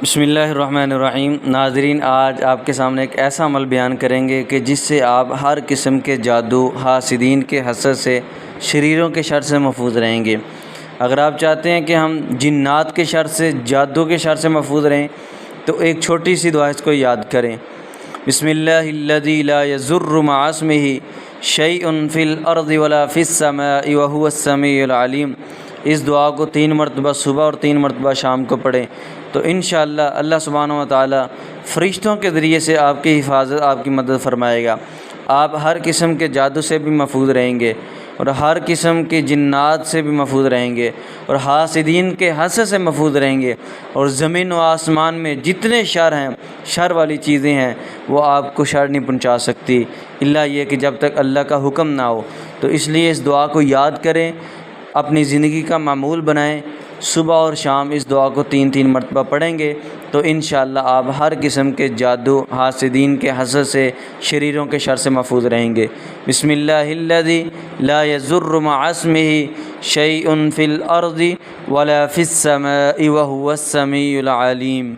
بسم اللہ الرحمن الرحیم۔ ناظرین، آج آپ کے سامنے ایک ایسا عمل بیان کریں گے کہ جس سے آپ ہر قسم کے جادو، حاسدین کے حسد سے، شریروں کے شر سے محفوظ رہیں گے۔ اگر آپ چاہتے ہیں کہ ہم جنات کے شر سے، جادو کے شر سے محفوظ رہیں تو ایک چھوٹی سی دعا اس کو یاد کریں۔ بسم اللہ الذی لا یضر مع اسمہ شیء فی الارض ولا فی السماء وهو السمیع العلیم۔ اس دعا کو 3 مرتبہ صبح اور 3 مرتبہ شام کو پڑھیں تو انشاءاللہ اللہ سبحانہ و تعالی فرشتوں کے ذریعے سے آپ کی حفاظت، آپ کی مدد فرمائے گا۔ آپ ہر قسم کے جادو سے بھی محفوظ رہیں گے اور ہر قسم کی جنات سے بھی محفوظ رہیں گے اور حاسدین کے حسد سے محفوظ رہیں گے، اور زمین و آسمان میں جتنے شر ہیں، شر والی چیزیں ہیں، وہ آپ کو شر نہیں پہنچا سکتی الا یہ کہ جب تک اللہ کا حکم نہ ہو۔ تو اس لیے اس دعا کو یاد کریں، اپنی زندگی کا معمول بنائیں۔ صبح اور شام اس دعا کو 3 مرتبہ پڑھیں گے تو انشاءاللہ آپ ہر قسم کے جادو، حاسدین کے حسد سے، شریروں کے شر سے محفوظ رہیں گے۔ بسم اللہ الذی لا یضر مع اسمہ شیء فی الارض ولا فی السماء وهو السمیع العلیم۔